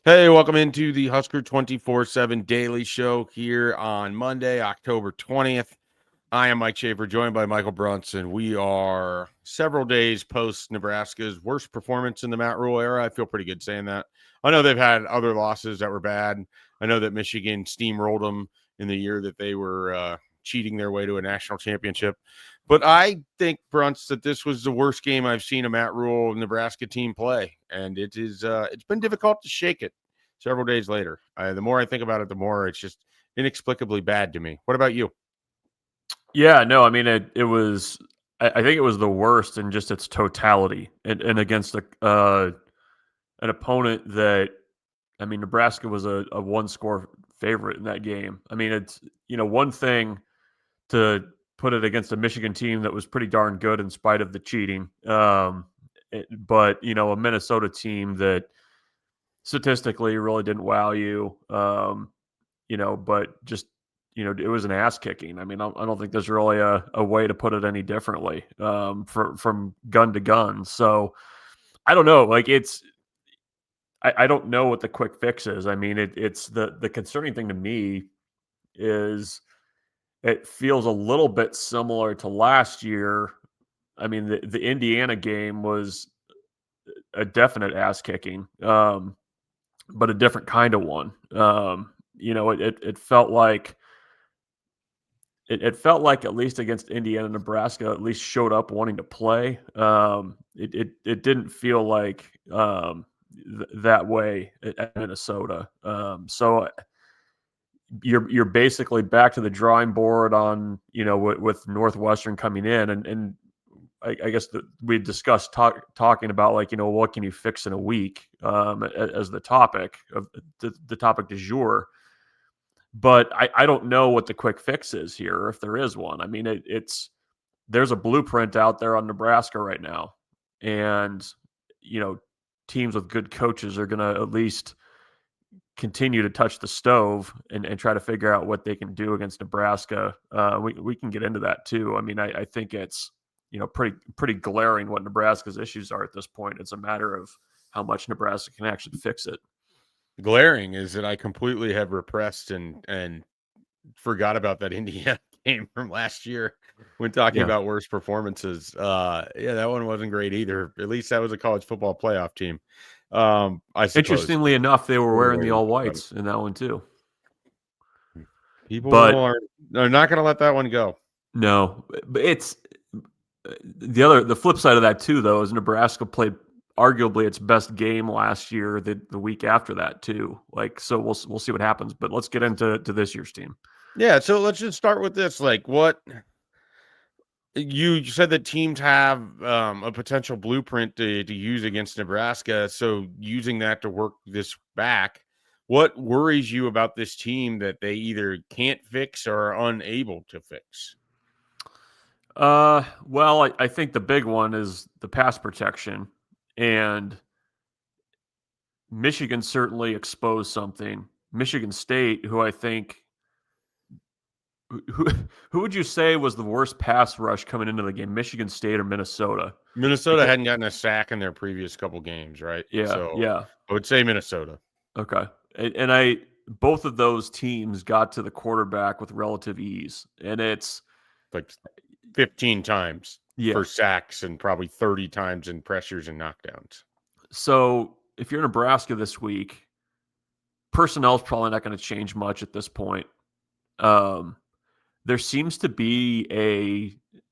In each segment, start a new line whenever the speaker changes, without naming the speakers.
Hey, welcome into the Husker247 Daily Show here on Monday, October 20th. I am Mike Schaefer, joined by Michael Bruntz, and we are several days post Nebraska's worst performance in the Matt Rule era. I feel pretty good saying that. I know they've had other losses that were bad. I know that Michigan steamrolled them in the year that they were cheating their way to a national championship. But I think, Bruntz, that this was the worst game I've seen a Matt Rule Nebraska team play, and it's been difficult to shake it several days later. The more I think about it, the more it's just inexplicably bad to me. What about you?
Yeah, no, I mean it was. I think it was the worst in just its totality, and against an opponent that, I mean, Nebraska was a one score favorite in that game. I mean, it's one thing to put it against a Michigan team that was pretty darn good in spite of the cheating, but a Minnesota team that statistically really didn't wow you. But just it was an ass kicking. I mean, I don't think there's really a way to put it any differently, from gun to gun. So I don't know. Like I don't know what the quick fix is. I mean, it's the concerning thing to me is it feels a little bit similar to last year. I mean, the Indiana game was a definite ass kicking, but a different kind of one. It felt like at least against Indiana, Nebraska at least showed up wanting to play. It didn't feel like that way at Minnesota. So you're basically back to the drawing board on with Northwestern coming in, and I guess we discussed talking about, like, what can you fix in a week, as the topic of the topic du jour. But I don't know what the quick fix is here, or if there is one. I mean, there's a blueprint out there on Nebraska right now, and you know teams with good coaches are going to at least continue to touch the stove and try to figure out what they can do against Nebraska. We can get into that too. I mean, I think it's pretty glaring what Nebraska's issues are at this point. It's a matter of how much Nebraska can actually fix it.
Glaring is that I completely have repressed and forgot about that Indiana game from last year when talking
Yeah.
about worst performances. Yeah, that one wasn't great either. At least that was a college football playoff team. I suppose.
Interestingly enough, they were
Either
wearing
way
the
to
all
look at it.
whites in that one too.
People
But
are not going to let that one go.
no, but it's the flip side of that too, though, is Nebraska played arguably its best game last year. The week after that too. Like, so we'll see what happens. But let's get into this year's team.
Yeah, so let's just start with this. Like, what you said that teams have a potential blueprint to use against Nebraska. So using that to work this back, what worries you about this team that they either can't fix or are unable to fix?
Well, I think the big one is the pass protection, and Michigan certainly exposed something. Michigan State, who I think, who who would you say was the worst pass rush coming into the game? Michigan State or Minnesota?
Minnesota
Because
hadn't gotten a sack in their previous couple games, right?
yeah,
So
yeah,
I would say Minnesota,
okay, and I both of those teams got to the quarterback with relative ease, and it's
like 15 times
yeah.
for sacks and probably 30 times in pressures and knockdowns.
So if you're Nebraska this week, personnel is probably not going to change much at this point. Um, there seems to be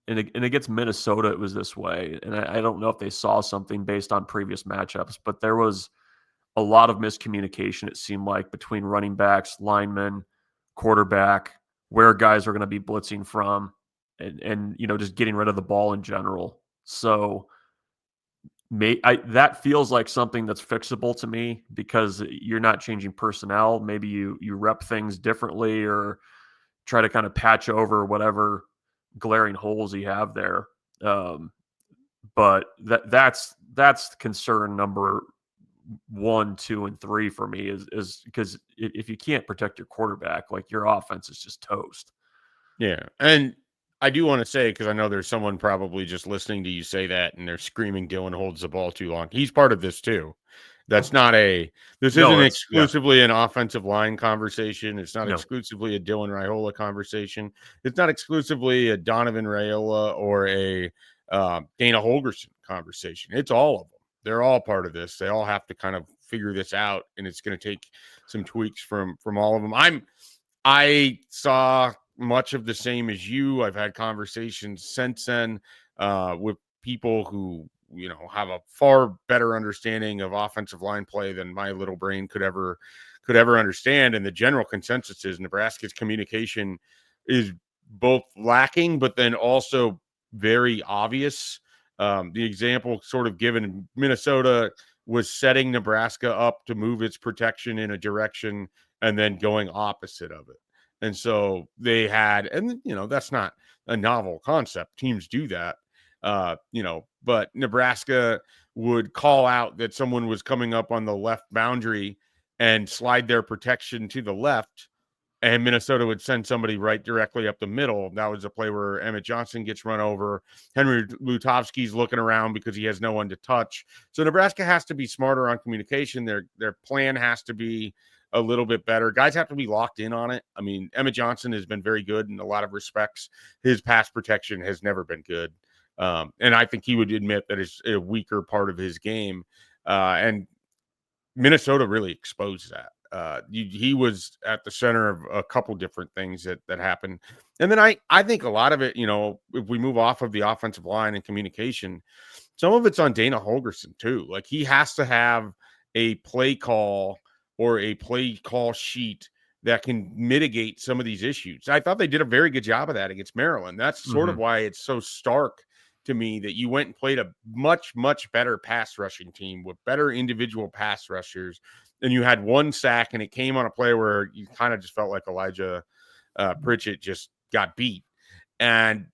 and against Minnesota, it was this way. And I don't know if they saw something based on previous matchups, but there was a lot of miscommunication, it seemed like, between running backs, linemen, quarterback, where guys are going to be blitzing from, and just getting rid of the ball in general. So that feels like something that's fixable to me, because you're not changing personnel. Maybe you rep things differently, or try to kind of patch over whatever glaring holes you have there. Um, but that's concern number 1, 2, and 3 for me, is because if you can't protect your quarterback, like, your offense is just toast.
Yeah. And I do want to say, because I know there's someone probably just listening to you say that and they're screaming Dylan holds the ball too long. He's part of this too. That's not this
No,
isn't
that's yeah.
exclusively an offensive line conversation. It's not
No.
exclusively a Dylan Raiola conversation. It's not exclusively a Donovan Raiola or a Dana Holgorsen conversation. It's all of them. They're all part of this. They all have to kind of figure this out, and it's going to take some tweaks from all of them. I saw much of the same as you. I've had conversations since then with people who have a far better understanding of offensive line play than my little brain could ever understand. And the general consensus is Nebraska's communication is both lacking, but then also very obvious. The example sort of given, Minnesota was setting Nebraska up to move its protection in a direction and then going opposite of it. And so they had, and that's not a novel concept. Teams do that. But Nebraska would call out that someone was coming up on the left boundary and slide their protection to the left, and Minnesota would send somebody right directly up the middle. That was a play where Emmett Johnson gets run over. Henry Lutovsky's looking around because he has no one to touch. So Nebraska has to be smarter on communication. Their plan has to be a little bit better. Guys have to be locked in on it. I mean, Emmett Johnson has been very good in a lot of respects. His pass protection has never been good. And I think he would admit that it's a weaker part of his game. And Minnesota really exposed that. He was at the center of a couple different things that happened. And then I think a lot of it, if we move off of the offensive line and communication, some of it's on Dana Holgorsen too. Like, he has to have a play call or a play call sheet that can mitigate some of these issues. I thought they did a very good job of that against Maryland. That's sort of why it's so stark to me that you went and played a much, much better pass rushing team with better individual pass rushers. And you had one sack, and it came on a play where you kind of just felt like Elijah Pritchett just got beat. And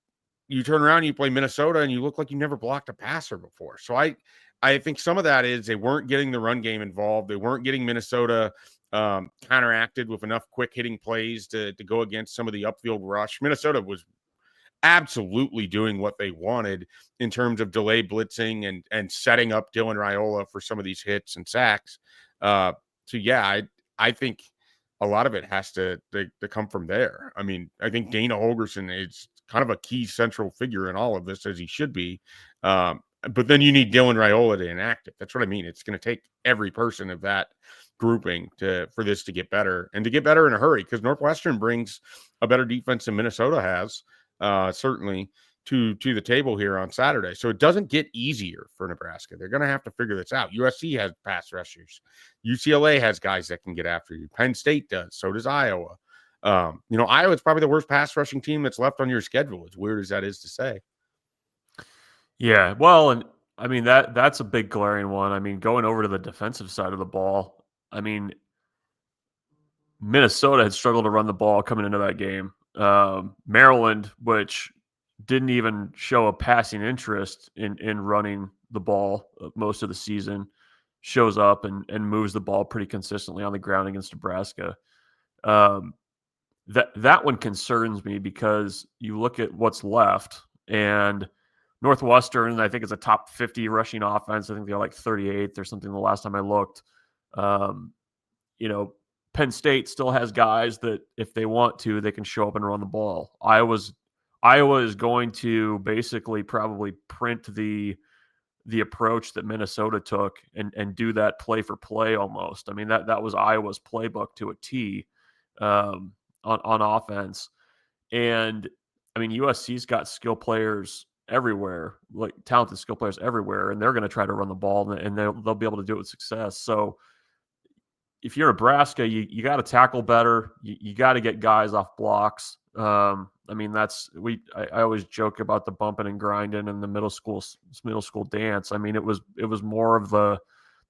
you turn around and you play Minnesota and you look like you never blocked a passer before. So I think some of that is they weren't getting the run game involved. They weren't getting Minnesota counteracted with enough quick hitting plays to go against some of the upfield rush. Minnesota was absolutely doing what they wanted in terms of delay blitzing and setting up Dylan Raiola for some of these hits and sacks. So yeah, I think a lot of it has to come from there. I mean, I think Dana Holgorsen is kind of a key central figure in all of this, as he should be. But then you need Dylan Raiola to enact it. That's what I mean. It's going to take every person of that grouping for this to get better, and to get better in a hurry, because Northwestern brings a better defense than Minnesota has, certainly to the table here on Saturday. So it doesn't get easier for Nebraska. They're going to have to figure this out. USC has pass rushers. UCLA has guys that can get after you. Penn State does. So does Iowa. Iowa's probably the worst pass rushing team that's left on your schedule, as weird as that is to say.
Yeah, well, and I mean that's a big glaring one. I mean, going over to the defensive side of the ball, I mean, Minnesota had struggled to run the ball coming into that game. Maryland, which didn't even show a passing interest in running the ball most of the season, shows up and moves the ball pretty consistently on the ground against Nebraska. That one concerns me because you look at what's left, and Northwestern, I think, is a top 50 rushing offense. I think they're like 38th or something the last time I looked. Penn State still has guys that if they want to, they can show up and run the ball. Iowa is going to basically probably print the approach that Minnesota took and do that play for play almost. I mean, that was Iowa's playbook to a T on offense. And I mean, USC's got skill players everywhere, like talented skill players everywhere, and they're going to try to run the ball, and they'll be able to do it with success. So if you're Nebraska, you got to tackle better. You got to get guys off blocks. I mean, I always joke about the bumping and grinding and the middle school dance. I mean, it was more of the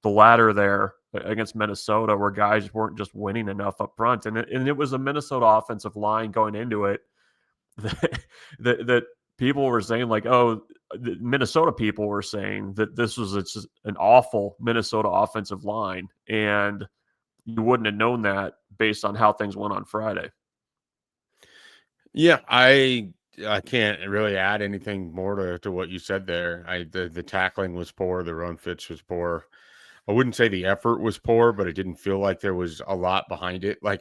latter there against Minnesota, where guys weren't just winning enough up front, and it was a Minnesota offensive line going into it that people were saying, like, oh, the Minnesota people were saying that this was an awful Minnesota offensive line, and you wouldn't have known that based on how things went on Friday.
Yeah, I can't really add anything more to what you said there. The tackling was poor, the run fits was poor. I wouldn't say the effort was poor, but it didn't feel like there was a lot behind it. Like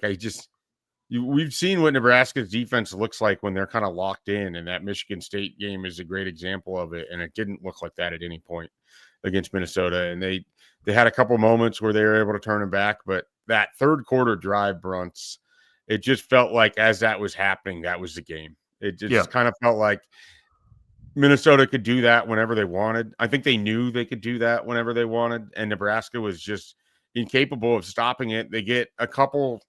we've seen what Nebraska's defense looks like when they're kind of locked in, and that Michigan State game is a great example of it. And it didn't look like that at any point against Minnesota. And they had a couple moments where they were able to turn them back, but that third quarter drive, Bruntz, it just felt like as that was happening, that was the game. It just kind of felt like Minnesota could do that whenever they wanted. I think they knew they could do that whenever they wanted, and Nebraska was just incapable of stopping it. They get a couple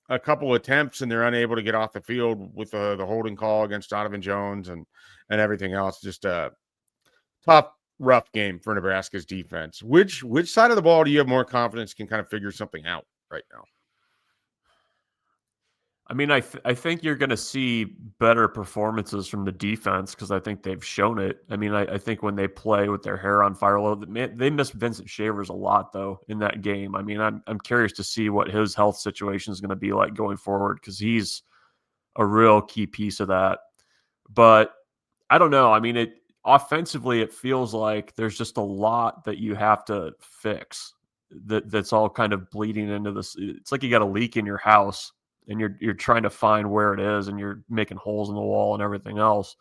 attempts, and they're unable to get off the field with the holding call against Donovan Jones and everything else. Just a tough, rough game for Nebraska's defense. Which side of the ball do you have more confidence can kind of figure something out right now?
I mean, I think you're going to see better performances from the defense because I think they've shown it. I mean, I think when they play with their hair on fire, they miss Vincent Shavers a lot though in that game. I mean, I'm curious to see what his health situation is going to be like going forward because he's a real key piece of that. But I don't know. I mean, offensively, it feels like there's just a lot that you have to fix. That's all kind of bleeding into this. It's like you got a leak in your house and you're trying to find where it is and you're making holes in the wall and everything else.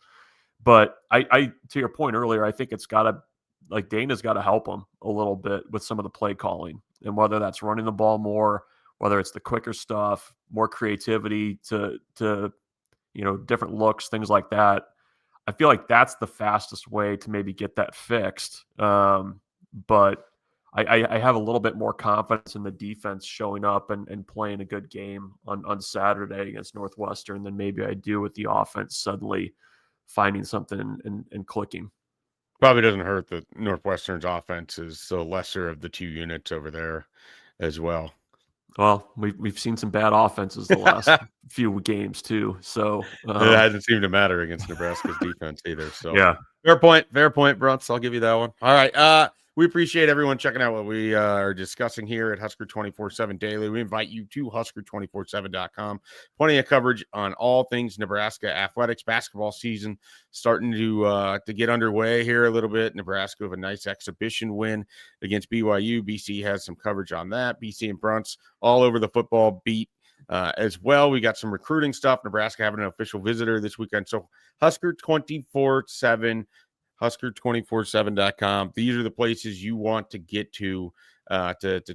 But I to your point earlier, I think it's got to, like, Dana's got to help them a little bit with some of the play calling, and whether that's running the ball more, whether it's the quicker stuff, more creativity to different looks, things like that. I feel like that's the fastest way to maybe get that fixed. But I have a little bit more confidence in the defense showing up and playing a good game on Saturday against Northwestern than maybe I do with the offense suddenly finding something and clicking.
Probably doesn't hurt that Northwestern's offense is the lesser of the two units over there as well.
Well, we've seen some bad offenses the last few games too. So
it hasn't seemed to matter against Nebraska's defense either. So
yeah,
fair point, Bruntz. I'll give you that one. All right. We appreciate everyone checking out what we are discussing here at Husker247 Daily. We invite you to Husker247.com. Plenty of coverage on all things Nebraska athletics. Basketball season starting to get underway here a little bit. Nebraska with a nice exhibition win against BYU. BC has some coverage on that. BC and Bruntz all over the football beat as well. We got some recruiting stuff. Nebraska having an official visitor this weekend. So Husker247. Husker247.com. These are the places you want to get to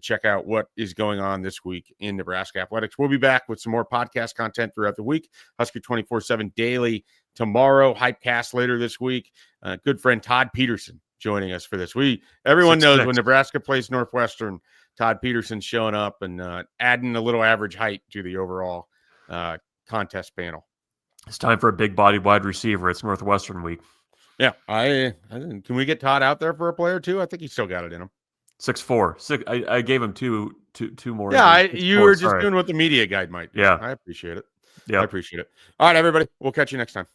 check out what is going on this week in Nebraska athletics. We'll be back with some more podcast content throughout the week. Husker247 Daily tomorrow. Hypecast later this week. Good friend Todd Peterson joining us for this. Everyone knows when Nebraska plays Northwestern, Todd Peterson's showing up and adding a little average height to the overall contest panel.
It's time for a big-bodied wide receiver. It's Northwestern week.
Yeah, can we get Todd out there for a play or two? I think he's still got it in him.
6'4". I gave him two more.
Yeah, you were just doing what the media guide might do.
Yeah,
I appreciate it.
Yeah,
I appreciate it. All right, everybody. We'll catch you next time.